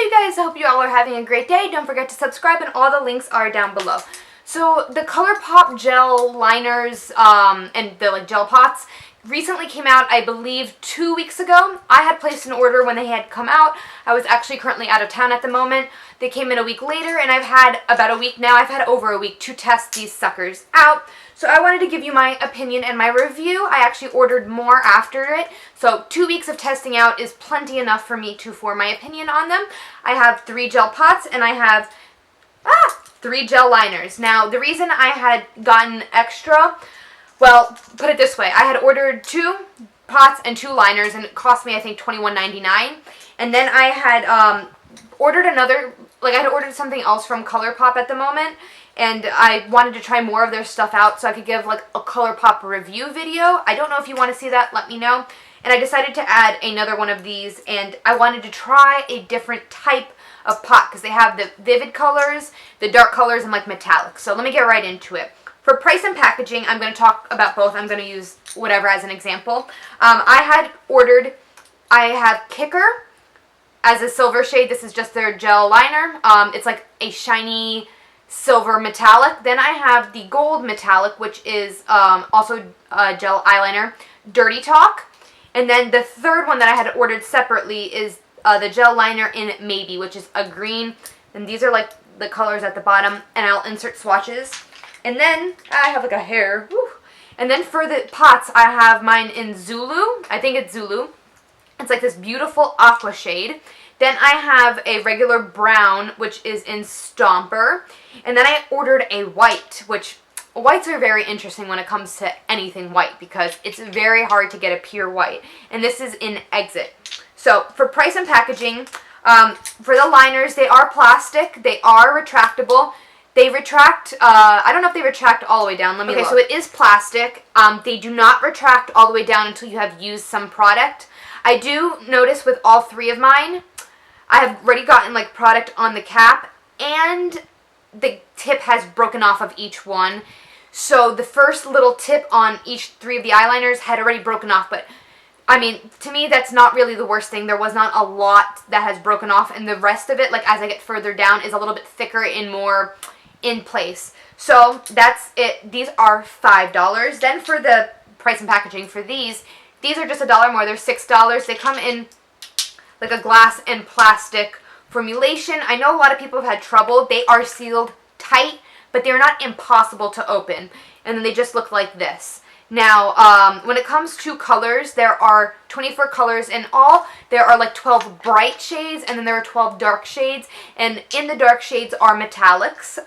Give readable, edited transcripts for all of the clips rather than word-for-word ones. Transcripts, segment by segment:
Hi you guys, I hope you all are having a great day. Don't forget to subscribe and all the links are down below. So the Colourpop gel liners and the gel pots recently came out, I believe 2 weeks ago. I had placed an order when they had come out. I was actually currently out of town at the moment. They came in a week later and I've had about a week now. I've had over a week to test these suckers out. So I wanted to give you my opinion and my review. I actually ordered more after it. So 2 weeks of testing out is plenty enough for me to form my opinion on them. I have 3 gel pots and I have 3 gel liners. Now the reason I had gotten extra, well, put it this way. I had ordered 2 pots and 2 liners and it cost me I think $21.99. And then I had ordered another, I had ordered something else from Colourpop at the moment. And I wanted to try more of their stuff out so I could give a Colourpop review video. I don't know if you want to see that, let me know. And I decided to add another one of these and I wanted to try a different type of pot because they have the vivid colors, the dark colors, and metallic. So let me get right into it. For price and packaging, I'm going to talk about both. I'm going to use whatever as an example. I have Kicker as a silver shade. This is just their gel liner. It's like a shiny silver metallic. Then I have the gold metallic, which is also a gel eyeliner, Dirty Talk. And then the third one that I had ordered separately is the gel liner in Maybe, which is a green. And these are the colors at the bottom. And I'll insert swatches. And then I have a hair. Woo. And then for the pots, I have mine in Zulu. I think it's Zulu. It's this beautiful aqua shade. Then I have a regular brown, which is in Stomper. And then I ordered a white, which whites are very interesting when it comes to anything white because it's very hard to get a pure white. And this is in Exit. So for price and packaging, for the liners, they are plastic. They are retractable. They retract, I don't know if they retract all the way down. Let me look. So it is plastic. They do not retract all the way down until you have used some product. I do notice with all 3 of mine, I have already gotten product on the cap and the tip has broken off of each one. So the first little tip on each 3 of the eyeliners had already broken off, but I mean, to me that's not really the worst thing. There was not a lot that has broken off and the rest of it, as I get further down, is a little bit thicker and more in place. So that's it. These are $5. Then for the price and packaging for these are just $1 more. They're $6. They come in a glass and plastic formulation. I know a lot of people have had trouble. They are sealed tight, but they're not impossible to open. And then they just look like this. Now, when it comes to colors, there are 24 colors in all. There are 12 bright shades, and then there are 12 dark shades. And in the dark shades are metallics.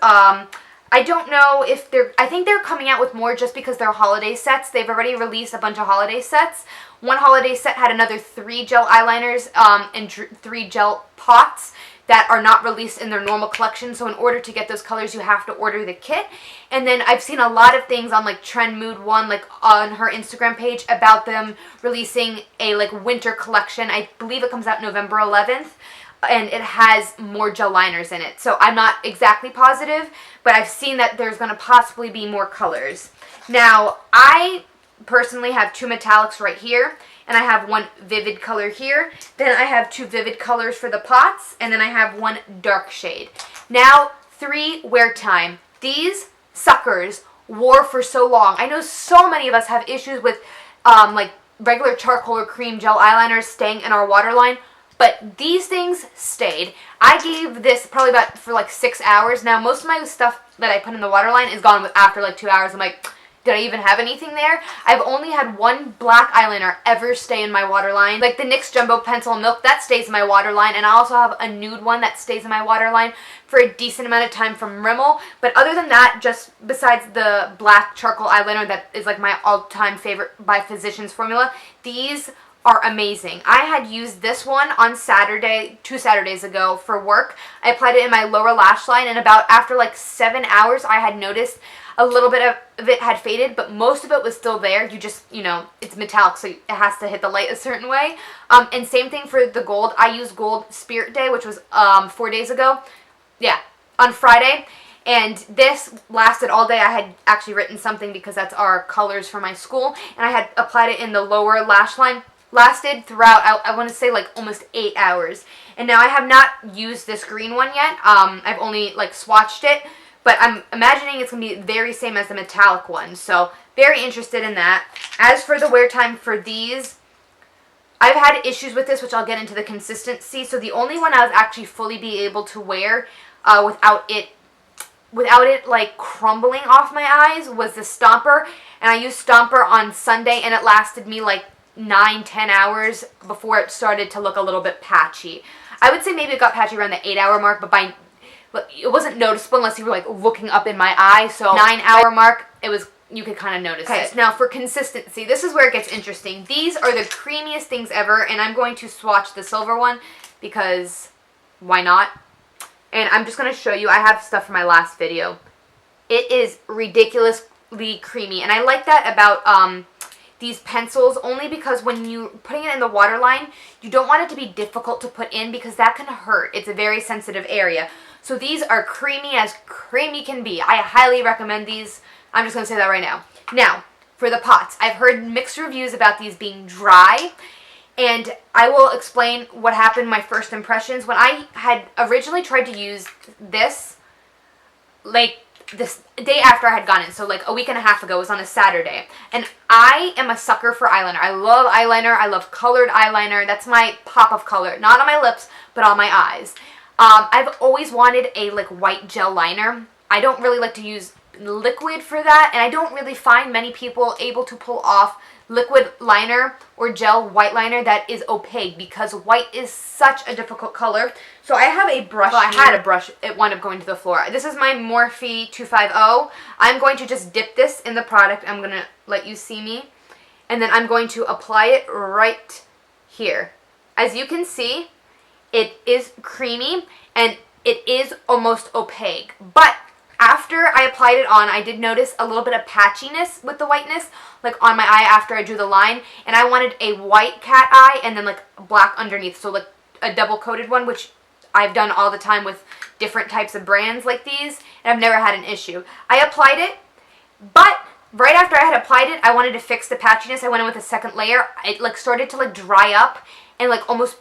I don't know if I think they're coming out with more just because they're holiday sets. They've already released a bunch of holiday sets. One holiday set had another 3 gel eyeliners and 3 gel pots that are not released in their normal collection. So in order to get those colors, you have to order the kit. And then I've seen a lot of things on Trend Mood 1, on her Instagram page about them releasing a winter collection. I believe it comes out November 11th. And it has more gel liners in it. So I'm not exactly positive, but I've seen that there's going to possibly be more colors. Now, I personally have 2 metallics right here, and I have 1 vivid color here. Then I have 2 vivid colors for the pots, and then I have 1 dark shade. Now, 3 wear time. These suckers wore for so long. I know so many of us have issues with regular charcoal or cream gel eyeliners staying in our waterline. But these things stayed. I gave this probably about for 6 hours. Now, most of my stuff that I put in the waterline is gone after 2 hours. I'm did I even have anything there? I've only had 1 black eyeliner ever stay in my waterline. The NYX Jumbo Pencil Milk, that stays in my waterline. And I also have a nude one that stays in my waterline for a decent amount of time from Rimmel. But other than that, just besides the black charcoal eyeliner that is my all-time favorite by Physicians formula, these are amazing. I had used this one on Saturday, 2 Saturdays ago for work. I applied it in my lower lash line and after 7 hours I had noticed a little bit of it had faded, but most of it was still there. You just, it's metallic, so it has to hit the light a certain way. And same thing for the gold. I used gold Spirit Day, which was 4 days ago. Yeah, on Friday. And this lasted all day. I had actually written something because that's our colors for my school. And I had applied it in the lower lash line. lasted throughout, I want to say like almost 8 hours. And now I have not used this green one yet. I've only like swatched it, but I'm imagining it's going to be very same as the metallic one. So very interested in that. As for the wear time for these, I've had issues with this, which I'll get into the consistency. So the only one I was actually fully be able to wear without it like crumbling off my eyes was the Stomper. And I used Stomper on Sunday, and it lasted me like 9-10 hours before it started to look a little bit patchy. I would say maybe it got patchy around the 8-hour mark, but it wasn't noticeable unless you were like looking up in my eye. So 9-hour mark, you could kind of notice it. So now for consistency, this is where it gets interesting. These are the creamiest things ever, and I'm going to swatch the silver one because why not? And I'm just going to show you. I have stuff from my last video. It is ridiculously creamy, and I like that about these pencils only because when you're putting it in the waterline, you don't want it to be difficult to put in because that can hurt. It's a very sensitive area. So these are creamy as creamy can be. I highly recommend these. I'm just going to say that right now. Now, for the pots. I've heard mixed reviews about these being dry, and I will explain what happened, my first impressions. When I had originally tried to use this, like this day after I had gone in, so like a week and a half ago, it was on a Saturday, and I am a sucker for eyeliner. I love eyeliner. I love colored eyeliner. That's my pop of color. Not on my lips, but on my eyes. I've always wanted a like white gel liner. I don't really like to use liquid for that, and I don't really find many people able to pull off liquid liner or gel white liner that is opaque because white is such a difficult color. So I have a brush. Well, I had a brush. It wound up going to the floor. This is my Morphe 250. I'm going to just dip this in the product. I'm going to let you see me, and then I'm going to apply it right here. As you can see, it is creamy and it is almost opaque, but after I applied it on, I did notice a little bit of patchiness with the whiteness, like on my eye after I drew the line, and I wanted a white cat eye and then like black underneath, so like a double coated one, which I've done all the time with different types of brands like these, and I've never had an issue. I applied it, but right after I had applied it, I wanted to fix the patchiness. I went in with a second layer. It like started to like dry up and like almost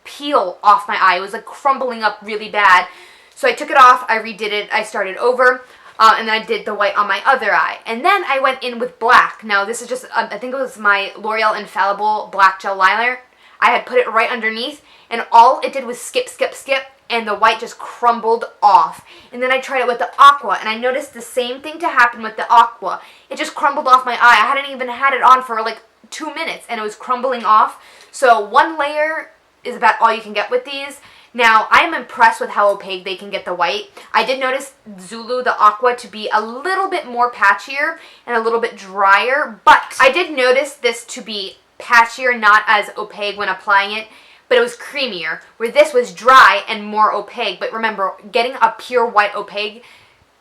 peel off my eye. It was like crumbling up really bad. So I took it off, I redid it, I started over, and then I did the white on my other eye. And then I went in with black. Now this is just, I think it was my L'Oreal Infallible Black Gel Liner. I had put it right underneath, and all it did was skip, skip, skip, and the white just crumbled off. And then I tried it with the Aqua, and I noticed the same thing to happen with the Aqua. It just crumbled off my eye. I hadn't even had it on for like 2 minutes, and it was crumbling off. So one layer is about all you can get with these. Now, I am impressed with how opaque they can get the white. I did notice Zulu, the Aqua, to be a little bit more patchier and a little bit drier, but I did notice this to be patchier, not as opaque when applying it, but it was creamier, where this was dry and more opaque. But remember, getting a pure white opaque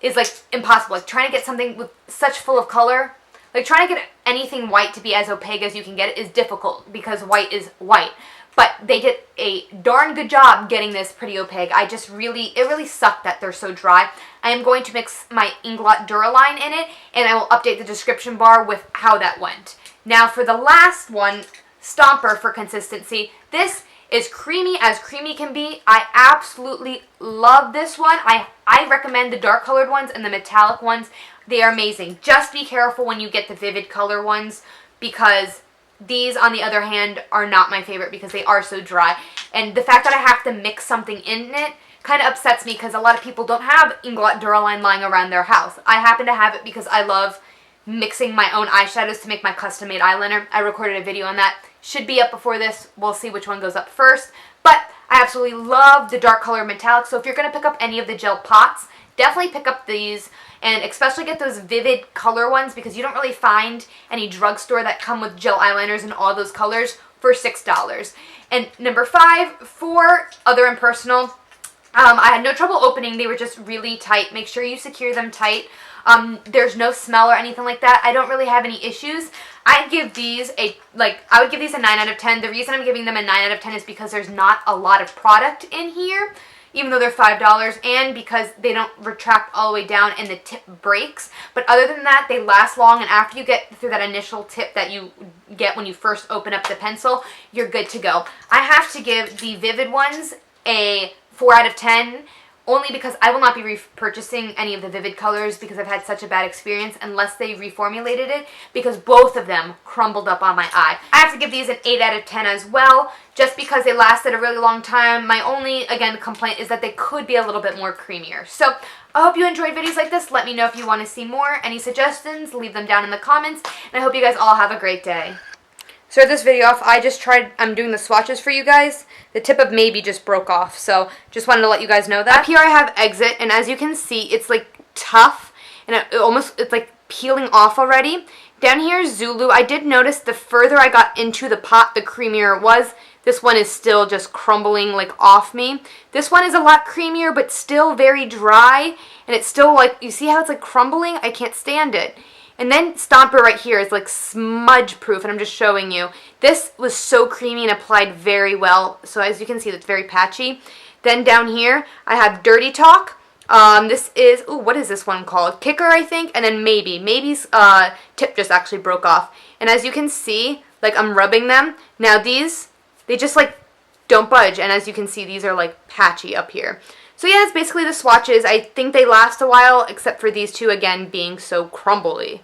is like impossible. Like trying to get something with such full of color, like trying to get anything white to be as opaque as you can get it is difficult because white is white. But they did a darn good job getting this pretty opaque. It really sucked that they're so dry. I am going to mix my Inglot Duraline in it, and I will update the description bar with how that went. Now for the last one, Stomper for consistency. This is creamy as creamy can be. I absolutely love this one. I recommend the dark colored ones and the metallic ones. They are amazing. Just be careful when you get the vivid color ones because these, on the other hand, are not my favorite because they are so dry. And the fact that I have to mix something in it kind of upsets me because a lot of people don't have Inglot Duraline lying around their house. I happen to have it because I love mixing my own eyeshadows to make my custom-made eyeliner. I recorded a video on that. Should be up before this. We'll see which one goes up first. But I absolutely love the dark color metallic. So if you're going to pick up any of the gel pots, definitely pick up these. And especially get those vivid color ones because you don't really find any drugstore that come with gel eyeliners in all those colors for $6. And number 5, for Other and Personal. I had no trouble opening. They were just really tight. Make sure you secure them tight. There's no smell or anything like that. I don't really have any issues. I would give these a 9 out of 10. The reason I'm giving them a 9 out of 10 is because there's not a lot of product in here. even though they're $5, and because they don't retract all the way down and the tip breaks. But other than that, they last long, and after you get through that initial tip that you get when you first open up the pencil, you're good to go. I have to give the Vivid ones a 4 out of 10. Only because I will not be repurchasing any of the Vivid colors because I've had such a bad experience unless they reformulated it, because both of them crumbled up on my eye. I have to give these an 8 out of 10 as well, just because they lasted a really long time. My only, again, complaint is that they could be a little bit more creamier. So I hope you enjoyed videos like this. Let me know if you want to see more. Any suggestions, leave them down in the comments. And I hope you guys all have a great day. So this video off, I'm doing the swatches for you guys. The tip of maybe just broke off, so just wanted to let you guys know that. Up here I have Exit, and as you can see, it's like tough, and it's like peeling off already. Down here is Zulu. I did notice the further I got into the pot, the creamier it was. This one is still just crumbling like off me. This one is a lot creamier, but still very dry, and it's still like, you see how it's like crumbling? I can't stand it. And then Stomper right here is like smudge proof, and I'm just showing you. This was so creamy and applied very well. So as you can see, it's very patchy. Then down here, I have Dirty Talk. This is, ooh, what is this one called? Kicker, I think, and then Maybe's tip just actually broke off. And as you can see, like I'm rubbing them. Now these, they just like don't budge, and as you can see, these are like patchy up here. So yeah, that's basically the swatches. I think they last a while, except for these two, again, being so crumbly.